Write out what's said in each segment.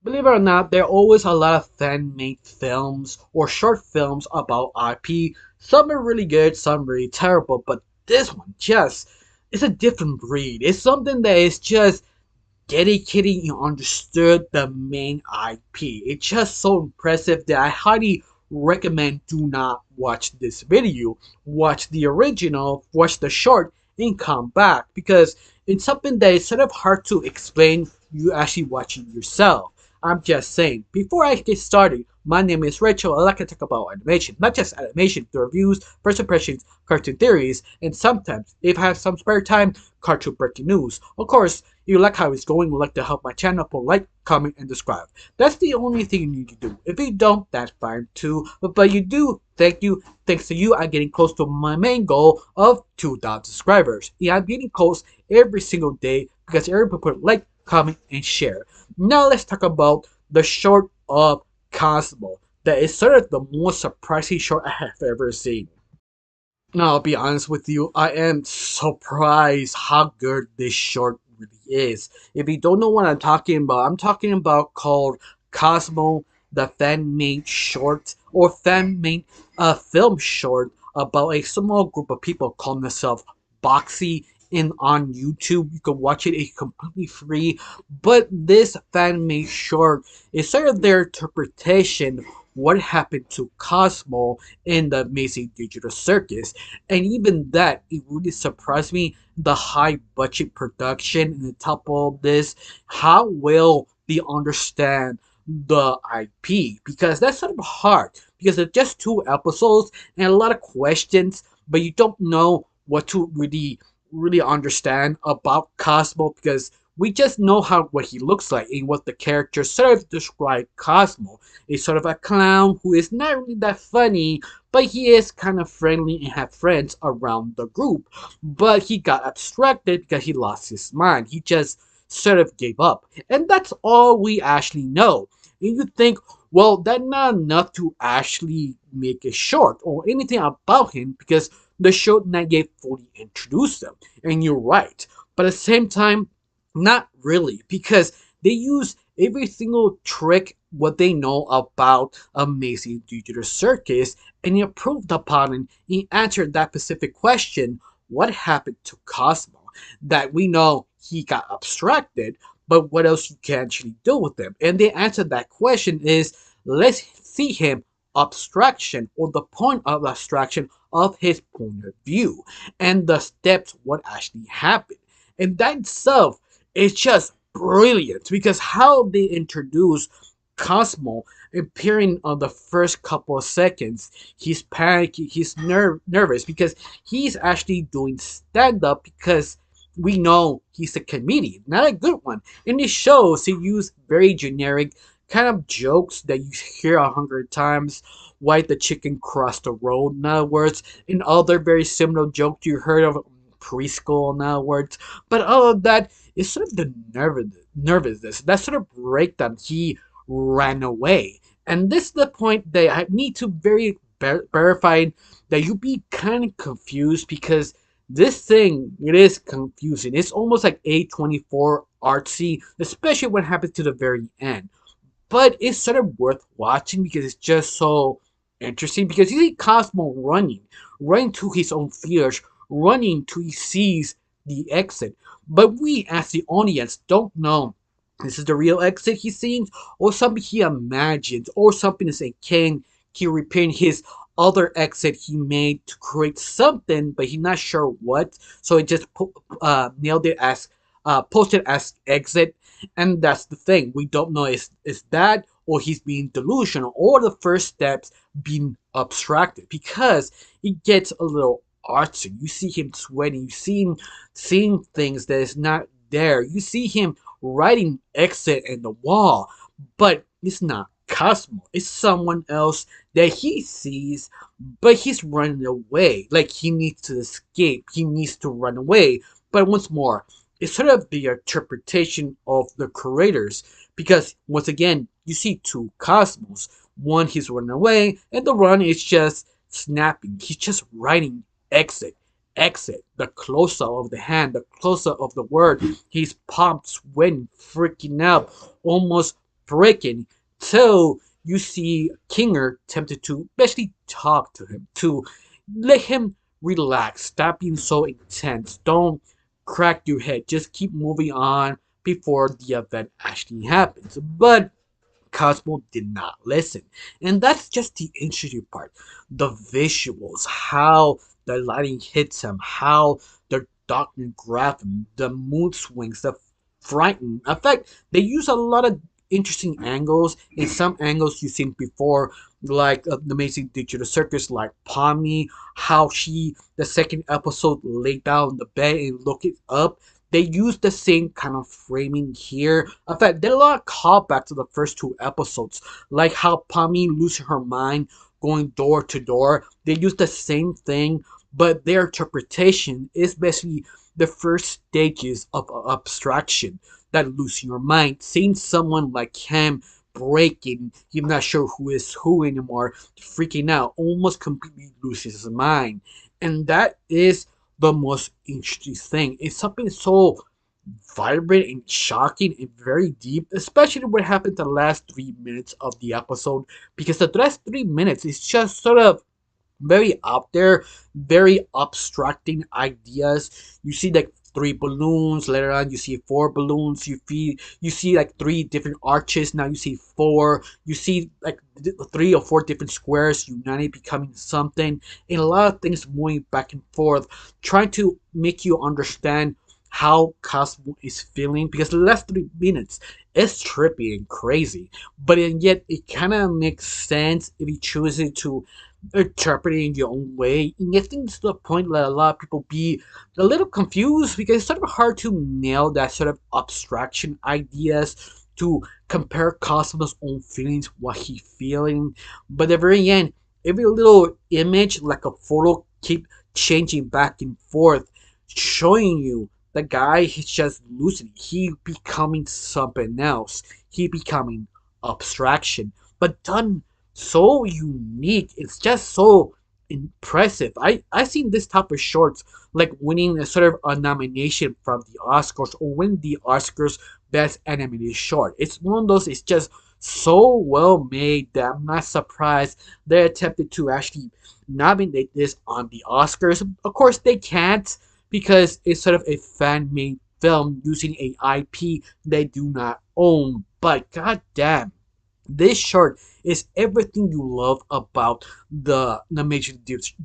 Believe it or not, there are always a lot of fan-made films or short films about IP. Some are really good, some really terrible, but this one just it's a different breed. It's something that is just dedicated and understood the main IP. It's just so impressive that I highly recommend do not watch this video. Watch the original, watch the short, and come back because it's something that is sort of hard to explain you actually watching yourself. I'm just saying. Before I get started, my name is Rachel. I like to talk about animation, not just animation, the reviews, first impressions, cartoon theories, and sometimes, if I have some spare time, cartoon breaking news. Of course, if you like how it's going, would like to help my channel, put like, comment, and subscribe. That's the only thing you need to do. If you don't, that's fine too. But you do, thank you. Thanks to you, I'm getting close to my main goal of 2,000 subscribers. Yeah, I'm getting close every single day because everybody put like, comment, and share. Now let's talk about the short of Kaufmo. That is sort of the most surprising short I have ever seen. Now, I'll be honest with you, I am surprised how good this short really is. If you don't know what I'm talking about called Cosmo, the fan-made short, or fan-made film short about a small group of people calling themselves Boxy in on YouTube. You can watch it, it's completely free. But this fan-made short is sort of their interpretation what happened to Cosmo in the Amazing Digital Circus. And even that, it really surprised me. The high budget production and the top of this, how well they understand the IP. Because that's sort of hard. Because it's just 2 episodes and a lot of questions, but you don't know what to really understand about Cosmo because we just know how what he looks like and what the character sort of describe Cosmo. He's sort of a clown who is not really that funny, but he is kind of friendly and have friends around the group. But he got abstracted because he lost his mind. He just sort of gave up. And that's all we actually know. And you think, well, that's not enough to actually make it short or anything about him because the show not yet fully introduced them. And you're right. But at the same time, not really, because they use every single trick what they know about Amazing Digital Circus and improved upon it and answered that specific question, what happened to Cosmo? That we know he got abstracted, but what else you can actually do with him? And the answer to that question is let's see him abstraction or the point of abstraction of his point of view and the steps what actually happened. And that itself is just brilliant because how they introduce Cosmo appearing on the first couple of seconds, he's panicking, he's nervous because he's actually doing stand up because we know he's a comedian, not a good one. In his shows, he used very generic kind of jokes that you hear 100 times. Why the chicken crossed the road, in other words, and other very similar jokes you heard of preschool, in other words. But all of that is sort of the nervousness, that sort of breakdown. He ran away. And this is the point that I need to verify that you be kind of confused because this thing, it is confusing. It's almost like A24 artsy, especially when it happens to the very end. But it's sort of worth watching because it's just so interesting because you see Cosmo running to his own fears, running till he sees the exit. But we, as the audience, don't know this is the real exit he sees, or something he imagines, or something is saying, can he repair his other exit he made to create something, but he's not sure what. So he just nailed it as posted as exit, and that's the thing. We don't know is that or he's being delusional or the first steps being abstracted because it gets a little artsy. You see him sweating. You see him seeing things that is not there. You see him writing exit in the wall, but it's not Cosmo. It's someone else that he sees, but he's running away. Like he needs to escape. He needs to run away. But once more, it's sort of the interpretation of the creators because once again, you see 2 Cosmos. One he's running away, and the run is just snapping. He's just writing exit, exit. The closer of the hand, the closer of the word. He's pumped, sweating, freaking out, almost breaking till you see Kinger tempted to basically talk to him, to let him relax, stop being so intense. Don't crack your head. Just keep moving on before the event actually happens. But Cosmo did not listen. And that's just the interesting part. The visuals, how the lighting hits him, how the darkness grabs him, the mood swings, the frightened. In fact, they use a lot of interesting angles. In some angles you've seen before, like the Amazing Digital Circus, like Pommy, how she, the second episode, laid down on the bed and looked up. They use the same kind of framing here. In fact, there are a lot of callbacks to the first two episodes, like how Pommy losing her mind, going door to door. They use the same thing, but their interpretation is basically the first stages of abstraction, that losing your mind, seeing someone like him breaking, you're not sure who is who anymore, freaking out, almost completely loses his mind. And that is the most interesting thing. It's something so vibrant and shocking and very deep, especially what happened the last 3 minutes of the episode, because the last 3 minutes is just sort of very out there, very abstracting ideas. You see like three balloons, later on you see four balloons, you see like three different arches, now you see four, you see like three or four different squares united becoming something, and a lot of things moving back and forth, trying to make you understand how Cosmo is feeling, because the last 3 minutes is trippy and crazy, but yet it kind of makes sense if you choose it to interpret it in your own way. And I think it's to the point that a lot of people be a little confused, because it's sort of hard to nail that sort of abstraction ideas, to compare Cosmo's own feelings, what he feeling. But at the very end, every little image, like a photo, keep changing back and forth, showing you the guy is just losing. He becoming something else. He becoming abstraction. But done so unique. It's just so impressive. I seen this type of shorts like winning a sort of a nomination from the Oscars, or win the Oscars best animated short. It's one of those. It's just so well made that I'm not surprised they attempted to actually nominate this on the Oscars. Of course, they can't, because it's sort of a fan made film using a IP they do not own. But goddamn, this short is everything you love about the major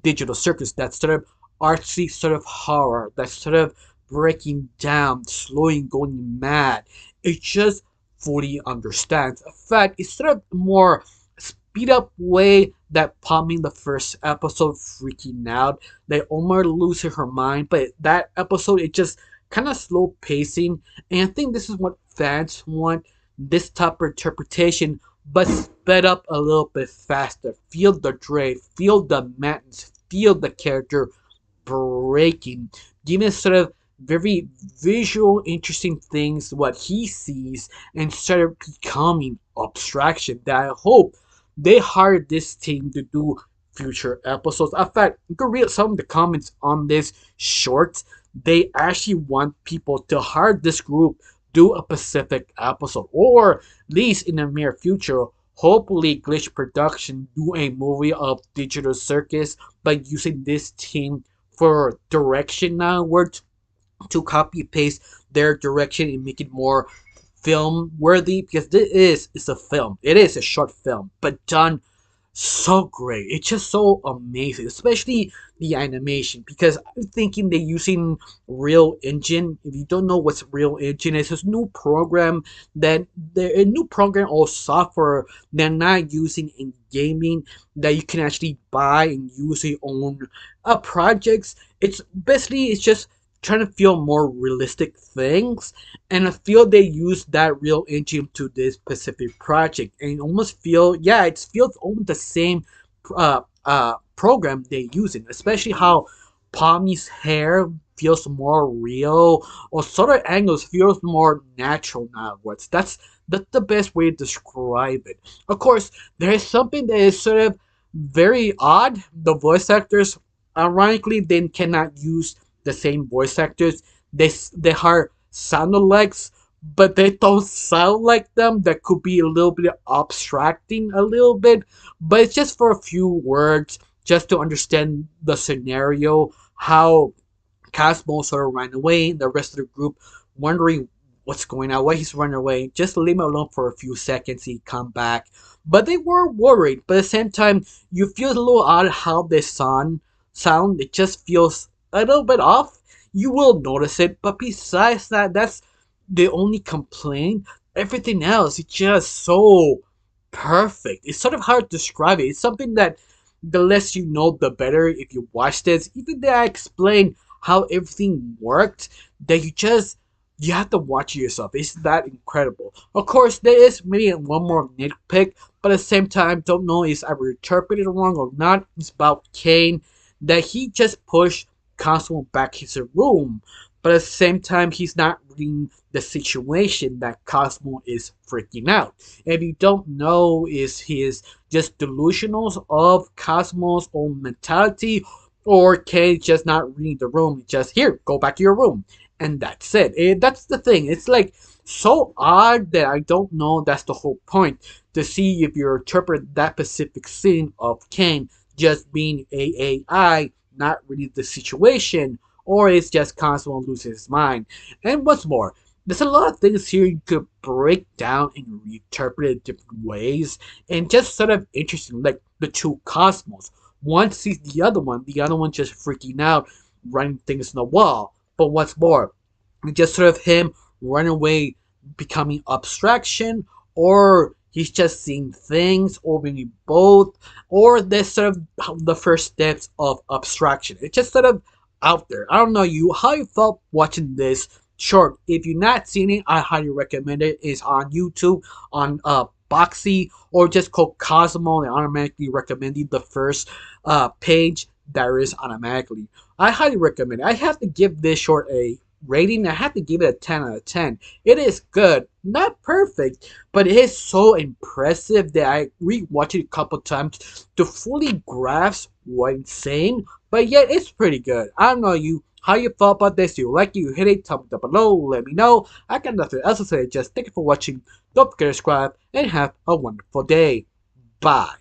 digital circus. That sort of artsy sort of horror, that sort of breaking down, slowing, going mad. It just fully understands. In fact, it's sort of more speed up way that Pommy in the first episode freaking out, they almost losing her mind. But that episode, it just kind of slow pacing, and I think this is what fans want. This type of interpretation, but sped up a little bit faster. Feel the dread, feel the madness, feel the character breaking, giving sort of very visual, interesting things what he sees, and sort of becoming abstraction. That I hope they hired this team to do future episodes. In fact, you can read some of the comments on this short. They actually want people to hire this group do a Pacific episode, or at least in the near future, hopefully Glitch Production do a movie of Digital Circus by using this team for direction now, to copy paste their direction and make it more film worthy, because this is a film. It is a short film, but done so great. It's just so amazing, especially the animation, because I'm thinking they're using Real Engine. If you don't know what Real Engine is, it's a new program, that they're a new program or software they're not using in gaming, that you can actually buy and use your own projects. It's basically, it's just trying to feel more realistic things, and I feel they use that Real Engine to this specific project, and almost feel, yeah, it feels almost the same program they using, especially how Palmy's hair feels more real, or sort of angles feels more natural now. That's the best way to describe it. Of course, there is something that is sort of very odd. The voice actors, ironically, they cannot use the same voice actors. They hire sound alikes, but they don't sound like them. That could be a little bit abstracting a little bit, but it's just for a few words just to understand the scenario, how Cosmo sort of ran away, the rest of the group wondering what's going on, why he's running away. Just leave him alone for a few seconds, he'd come back. But they were worried, but at the same time, you feel a little odd how they sound. It just feels a little bit off. You will notice it, but besides that, that's the only complaint. Everything else is just so perfect. It's sort of hard to describe it. It's something that the less you know, the better if you watch this. Even though I explain how everything worked, that you have to watch it yourself. It's that incredible. Of course, there is maybe one more nitpick, but at the same time, don't know if I interpreted it wrong or not. It's about Kane, that he just pushed Cosmo back his room, but at the same time, he's not reading the situation that Cosmo is freaking out. If you don't know, is he is just delusional of Cosmo's own mentality, or Kane just not reading the room, just here, go back to your room, and that's it. That's the thing. It's like so odd that I don't know. That's the whole point, to see if you interpret that specific scene of Kane just being AAI, not reading the situation, or it's just Cosmo losing his mind. And what's more, there's a lot of things here you could break down and reinterpret it different ways, and just sort of interesting, like the two Cosmos. One sees the other one just freaking out, running things in the wall. But what's more, just sort of him running away, becoming abstraction, or he's just seeing things, or maybe both, or this sort of the first steps of abstraction. It's just sort of out there. I don't know you how you felt watching this short. If you're not seeing it, I highly recommend it. It's on YouTube on Boxy, or just called Cosmo. They automatically recommend you the first page there is automatically. I highly recommend it. I have to give this short a rating. I have to give it a 10 out of 10. It is good, not perfect, but it is so impressive that I rewatched it a couple times to fully grasp what it's saying. But yet it's pretty good. I don't know you how you felt about this. Do you like it? You hit it, tell me down below, let me know. I got nothing else to say, just thank you for watching. Don't forget to subscribe and have a wonderful day. Bye.